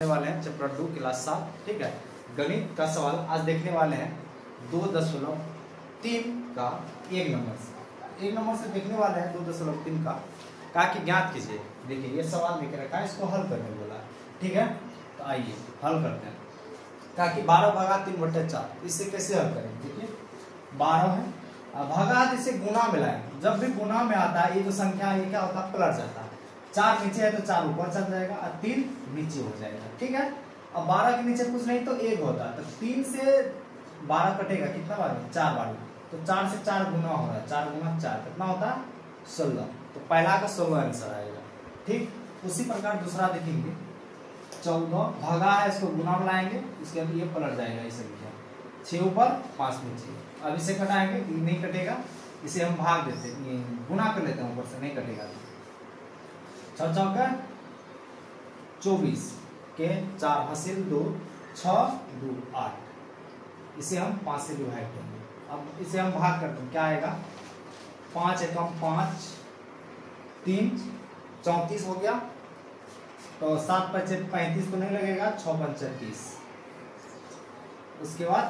वाले हैं chapter 2 class 7। ठीक है, गणित का सवाल आज देखने वाले हैं 2.3 का एक नंबर से देखने वाले हैं 2.3 का। कहा कि ज्ञात कीजिए। देखिए ये सवाल देके रखा है, इसको हल करने बोला। ठीक है, तो आइए हल करते हैं। कहा कि 12 भागा 3/4, इससे कैसे हल करेंगे। देखिए 12 है, भागा इसे गुना में लाए। जब भी गुना में आता है ये जो संख्या ये क्या होता है, पलट जाता है। 4 नीचे है तो 4 ऊपर चल जाएगा और 3 नीचे हो जाएगा। ठीक है, अब 12 के नीचे कुछ नहीं तो 1 होता है, तो 3 से 12 कटेगा कितना बार, 4 बार। तो 4 से 4 गुना हो रहा है, 4 गुना 4 कितना होता है, 16। तो पहला का 16 आंसर आएगा। ठीक, उसी प्रकार दूसरा देखेंगे 14 भागा है, इसको गुना में लाएंगे, इसके बाद ये पलट जाएगा ये संख्या। 6 ऊपर 5 नीचे। अब इसे घटाएंगे, नहीं कटेगा, इसे हम भाग देते गुना कर लेते हैं, ऊपर से नहीं कटेगा। 6 चौका 24 के 4 हासिल 2, 6 2 8। इसे हम 5 से डिवाइड करेंगे। अब इसे हम भाग करते हैं, क्या आएगा, 5 एकम 5, 3 34 हो गया। तो 7 5 35 तो नहीं लगेगा, 6 5 30। उसके बाद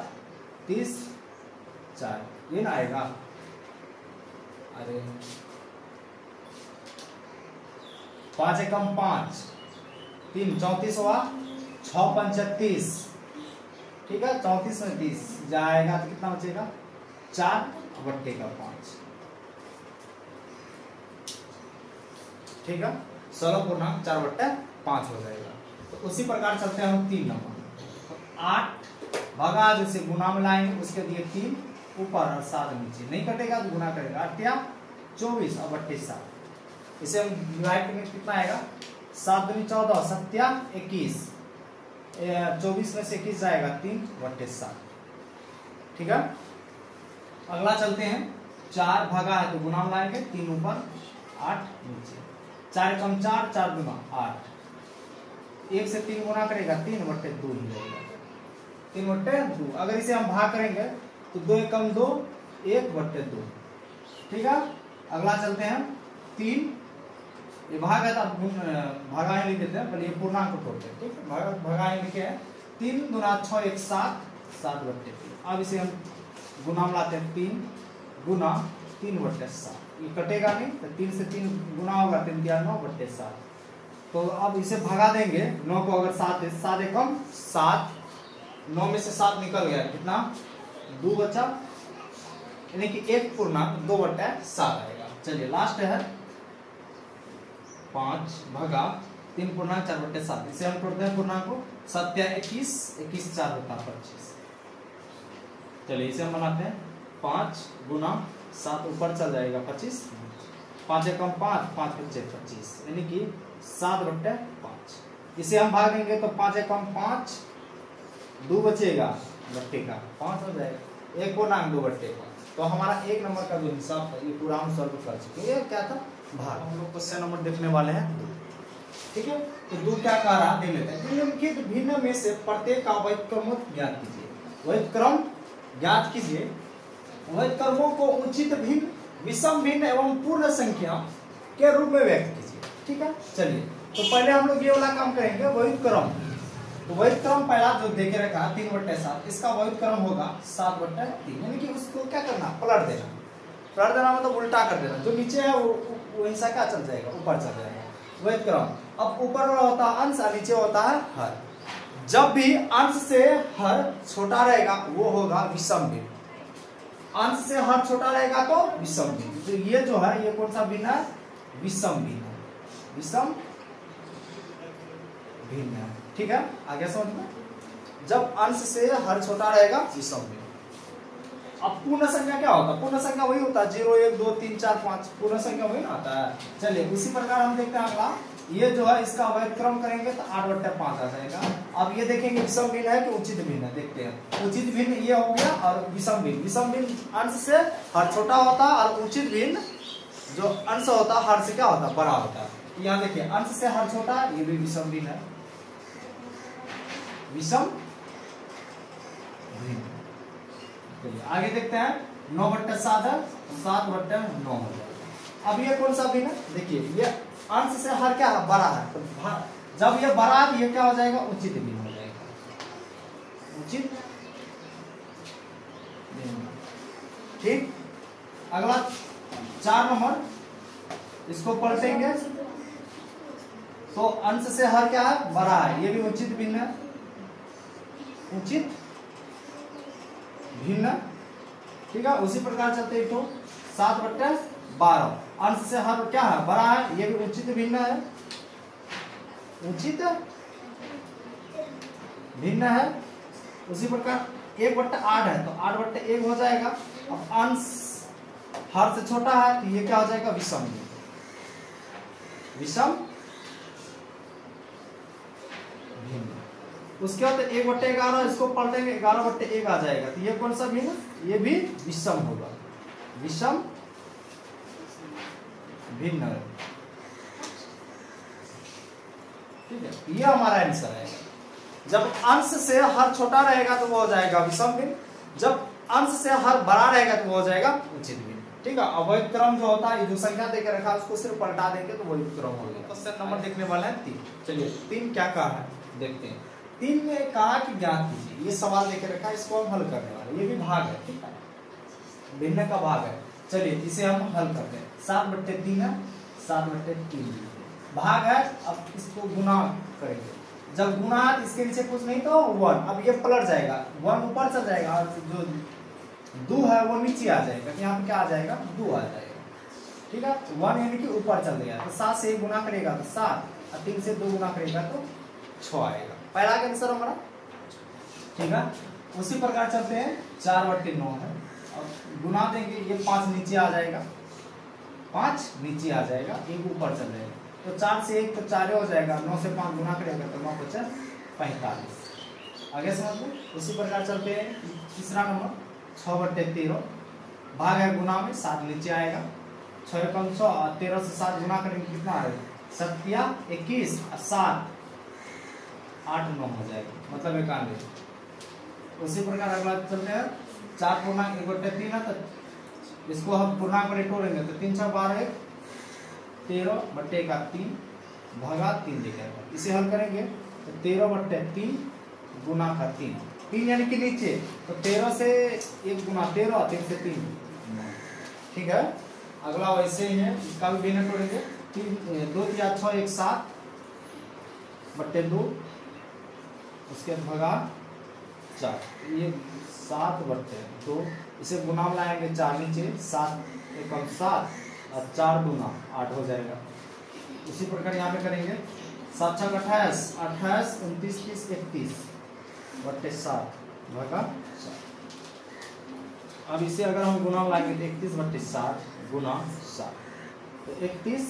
30 4 ये ना आएगा। अरे 5 एकम 5, 3 34 हुआ, 6 5 30। ठीक है, 34 में 30 जाएगा तो कितना बचेगा, 4/5। ठीक है, 16/4/5 हो जाएगा। तो उसी प्रकार चलते हैं हम 3 नंबर। 8 भागा जैसे गुना में लाएंगे, उसके दिए 3 ऊपर और 7 नीचे। नहीं कटेगा तो गुना करेगा, 8 24 7। इसे हम डिवाइड करेंगे, कितना आएगा, 7 दूनी 14, 7 21। 24 में से 21 जाएगा, 3/7। ठीक है, अगला चलते हैं। 4 भागा है तो गुना में लाएंगे, 3 ऊपर 8 नीचे। 4 एकम 4, 4 दूना 8। 1 से 3 गुना करेगा, 3/2 ही रहेगा, 3/2। अगर इसे हम भाग करेंगे तो 2 एकम 2, 1/2। ठीक है, अगला चलते हैं 3। ये भाग है तो भागा ही लिख देते हैं, पहले ये पूर्णांक को तोड़ते हैं। ठीक है, भागा ही लिखे हैं, 3 दूना 6 1 7, 7/3। अब इसे हम गुना में लाते हैं, 3 गुना 3/7। ये कटेगा नहीं, तो 3 से 3 गुना होगा, 3 3 9/7। तो अब इसे भगा देंगे, 9 को अगर 7 एकम 7, 9 में से 7 निकल गया, कितना 2 बचा, यानी कि 1 पूर्णांक 2/7 आएगा। चलिए लास्ट है 5 भागा 3 पूर्णांक 4/7। इसे हम तोड़ते हैं पूर्णांक को, 7 21, 21 4 होता 25। चलिए इसे हम बनाते हैं, 5 गुना 7 ऊपर चल जाएगा 25, 5 एकम 5, 5 5 25, यानी कि 7/5। इसे हम भागेंगे तो 5 एकम 5, 2 बचेगा, बट्टे का 5 हो जाएगा, 1 पूर्णांक 2/5। तो हमारा 1 नंबर का जो हिसाब था ये पूरा हम सॉल्व कर चुके हैं। ये क्या था, भाग। हम लोग क्वेश्चन नंबर देखने वाले हैं 2। ठीक है, तो 2 क्या कह रहा है देख लेते हैं। निम्नलिखित भिन्न में से प्रत्येक का वैध क्रम ज्ञात कीजिए। वैध क्रम ज्ञात कीजिए। वैध क्रमों को उचित भिन्न, विषम भिन्न एवं पूर्ण संख्या के रूप में व्यक्त कीजिए। ठीक है, चलिए तो पहले हम लोग ये वाला काम करेंगे, वैध क्रम। तो वैध क्रम पहला जो देखे रखा 3/7, इसका वैध क्रम होगा 7/3। यानी कि उसको क्या करना, पलट देना। पलट देना मतलब उल्टा कर देना, जो नीचे है वो हिस्सा क्या चल जाएगा, ऊपर चल जाएगा। वैध क्रम। अब ऊपर वाला होता है अंश और नीचे होता है हर। जब भी अंश से हर छोटा रहेगा वो होगा विषम भिन्न। अंश से हर छोटा रहेगा तो विषम भिन्न। तो ये जो है ये कौन सा भिन्न है, विषम भिन्न है, विषम भिन्न है। ठीक है, आगे समझ में। जब अंश से हर छोटा रहेगा विषम भिन्न। अब पूर्ण संख्या क्या होता है, पूर्ण संख्या वही होता है 0 1 2 3 4 5, पूर्ण संख्या वही ना आता है। चलिए उसी प्रकार हम देखते हैं अगला, ये जो है इसका वैध क्रम करेंगे तो 8/5 आ जाएगा। अब ये देखेंगे विषम भिन्न है कि उचित भिन्न है, देखते हैं। उचित भिन्न ये हो गया और विषम भिन्न। विषम भिन्न अंश से हर छोटा होता है और उचित भिन्न जो अंश होता है हर से क्या होता है, बड़ा होता है। यहाँ देखिए अंश से हर छोटा, ये भी विषम भिन्न है, विषम भिन्न। चलिए आगे देखते हैं, 9/7 है, 7/9 हो जाएगा। अब ये कौन सा भिन्न है, देखिए ये अंश से हर क्या है, बड़ा है। तो जब ये बड़ा है ये क्या हो जाएगा, उचित भिन्न हो जाएगा, उचित भिन्न। ठीक, अगला 4 नंबर, इसको पलटेंगे तो अंश से हर क्या है, बड़ा है, ये भी उचित भिन्न है, उचित भिन्न। ठीक है, उसी प्रकार चलते एक तो 7/12, अंश से हर क्या है, बड़ा है, ये भी उचित भिन्न है, उचित भिन्न है। उसी प्रकार 1/8 है तो 8/1 हो जाएगा। अब अंश हर से छोटा है तो ये क्या हो जाएगा, विषम भिन्न, विषम भिन्न। उसके बाद 1/11, इसको पलटेंगे 11/1 आ जाएगा, तो ये कौन सा भिन्न, ये भी विषम होगा, विषम भिन्न। ठीक है, ये हमारा आंसर है। जब अंश से हर छोटा रहेगा तो वो हो जाएगा विषम भिन्न, जब अंश से हर बड़ा रहेगा तो वो हो जाएगा उचित भिन्न। ठीक है, अवैध क्रम जो होता है, जो संख्या देकर रखा है उसको सिर्फ पलटा देंगे तो वही क्रम हो गया। क्वेश्चन नंबर देखने वाला है 3। चलिए 3 क्या कहा है देखते हैं। 3 में कहा कि ज्ञात कीजिए, ये सवाल देकर रखा है, इसको हम हल करने वाले, ये भी भाग है, ठीक है, भिन्न का भाग है। चलिए इसे हम हल करते हैं। 7/3 है, 7/3 भाग है। अब इसको गुना करेंगे, जब गुना है इसके नीचे कुछ नहीं तो 1, अब ये पलट जाएगा, 1 ऊपर चल जाएगा और जो 2 है वो नीचे आ जाएगा, यहाँ पे क्या आ जाएगा, 2 आ जाएगा। ठीक है, 1 यानी कि ऊपर चल गया, तो 7 से 1 गुना करेगा तो 7, और 3 से 2 गुना करेगा तो 6 आएगा, पहला का आंसर हमारा। ठीक है, उसी प्रकार चलते हैं 4/9 है, और गुना देंगे, ये 5 नीचे आ जाएगा, 5 नीचे आ जाएगा, 1 ऊपर चल जाएगा, तो 4 से 1 तो 4 हो जाएगा, 9 से 5 गुना करेगा तो 9 बचा 45। आगे समझ लो। उसी प्रकार चलते हैं तीसरा नंबर 6/13, भाग है गुना में, 7 नीचे आएगा, 6 एकम 6 और 13 से 7 गुना करेंगे कितना आएगा, 7 या 21 और 7 8 9 हो जाएगा, मतलब 91। उसी प्रकार अगला चलते हैं 4/1/3 है, तो इसको हम पूर्णांक में तोड़ेंगे तो 3 6 12 13/3 भागा 3 लिखेगा। इसे हल करेंगे तो 13/3 गुना का 3 यानी कि नीचे, तो 13 से 1 गुना 13, 3 से 3। ठीक है, अगला वैसे ही है, इसका भी भिन्न तोड़ेंगे, 2 या 6 1 7/2, उसके भागा 4, ये 7/2, इसे गुना में लाएंगे 4 नीचे, 7 एकम 7 और 4 दूना 8 हो जाएगा। उसी प्रकार यहाँ पे करेंगे 7 6 28, 28 29 30 31/7 भागा 7। अब इसे अगर हम गुना में लाएंगे तो 31/7 गुना 7, तो 31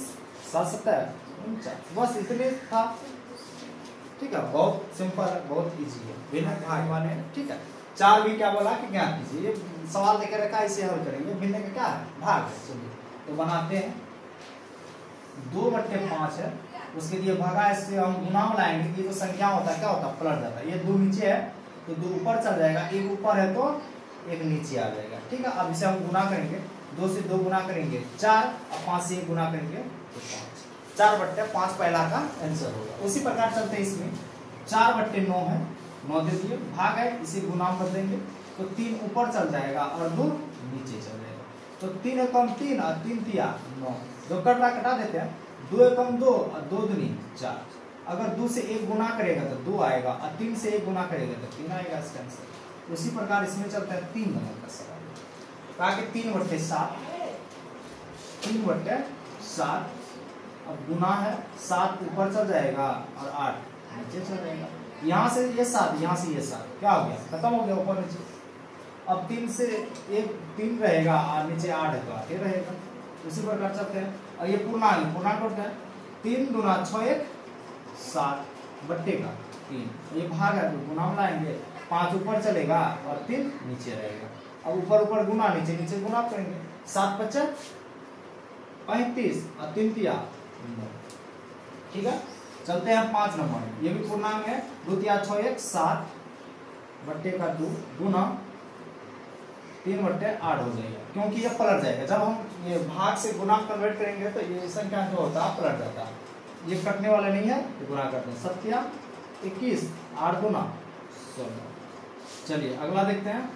7 7 49, बस इतने था। ठीक है, बहुत सिंपल है, बहुत इजी है, भिन्न भाग वाले हैं। ठीक है, 4 भी क्या बोला कि ज्ञात कीजिए, ये सवाल देकर रखा, इसे हल करेंगे, भिन्न का क्या है, भाग है। चलिए तो बनाते हैं, 2/5 है, उसके लिए भागा, इससे हम गुना में लाएंगे, ये जो संख्या होता है क्या होता है, पलट जाता है, ये 2 नीचे है तो 2 ऊपर चल जाएगा, 1 ऊपर है तो 1 नीचे आ जाएगा। ठीक है, अब इसे हम गुना करेंगे, 2 से 2 गुना करेंगे 4, और 5 से 1 गुना करेंगे तो 5, 4/5 पहला का आंसर होगा। उसी प्रकार चलते हैं, इसमें 4/9 है, 9 दे दिए, भाग है, इसे गुना में बदलेंगे तो 3 ऊपर चल जाएगा और 2 नीचे चल जाएगा, तो 3 एकम 3 और 3 तिया 9, जो कट रहा कटा देते हैं, 2 एकम 2 और 2 दूनी 4, अगर 2 से 1 गुना करेगा तो 2 आएगा, और 3 से 1 गुना करेगा तो 3 आएगा इसका आंसर। उसी प्रकार इसमें चलता है 3 नंबर का सवाल, कहा कि 3/7, 3/7, अब गुना है, 7 ऊपर चल जाएगा और 8 नीचे चल जाएगा, यहाँ से ये 7, यहाँ से ये 7, क्या हो गया, खत्म हो गया ऊपर नीचे। अब 3 से 1 3 रहेगा और नीचे 8 है तो 8 ही रहेगा। उसी प्रकार चलते हैं, और ये पूर्णांक होता है, 3 दूना 6 1 7/3, ये भाग है तो गुना में लाएंगे, 5 ऊपर चलेगा और 3 नीचे रहेगा, अब ऊपर ऊपर गुना, नीचे नीचे गुना करेंगे, 7 5 35 और 3 तिया 9। ठीक है, चलते हैं 5 नंबर, ये भी पूर्णांक है, 2 तिया 6 1 7/2 गुना 3/8 हो जाएगा, क्योंकि ये पलट जाएगा, जब हम ये भाग से गुना कन्वर्ट करेंगे तो ये संख्या जो होता है पलट जाता है, ये कटने वाला नहीं है, तो गुना करते हैं। 7 21, 8 गुना 16। चलिए अगला देखते हैं,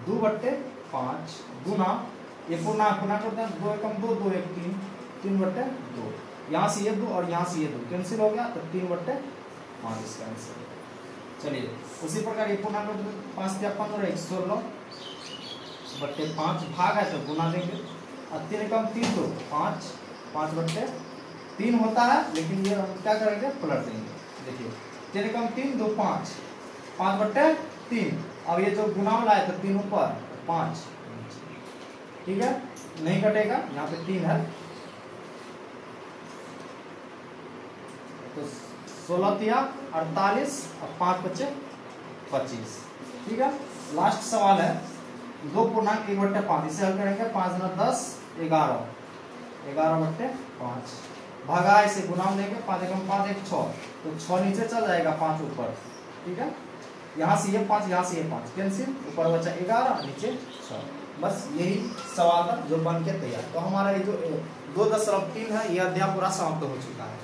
2/5 गुना, ये पूर्णांक गुना करते हैं, 2 एकम 2, 2 एक 3, 3/2। यहाँ से ये 2 और यहाँ से ये 2 कैंसिल हो गया, तो 3/5 इसका आंसर। चलिए उसी प्रकार ये पूर्णांक 5 या 15, 116/5 भाग है तो गुना देंगे, और 3 एकम 3, 2 5, 5/3 होता है, लेकिन ये हम क्या करेंगे, पलट देंगे। देखिए 3 एकम 3, 2 5, 5/3। अब ये जो गुना वाला है तो 3 ऊपर 5, ठीक है, नहीं कटेगा, यहाँ पे 3 है, तो 16 48 और 5 बचे 25। ठीक है, लास्ट सवाल है, 2 पूर्णांक 1/5, इसे हल करेंगे, 5 गुना 10 11, 11/5 भागा, इसे गुना में देंगे, 5 एकम 5 1 6, तो 6 नीचे चल जाएगा, 5 ऊपर। ठीक है, यहाँ से ये 5, यहाँ से ये 5 कैंसिल, ऊपर बचा 11, नीचे 6। बस यही सवाल था जो बन के तैयार। तो हमारा ये जो 2.3 है, यह अध्याय पूरा समाप्त हो चुका है।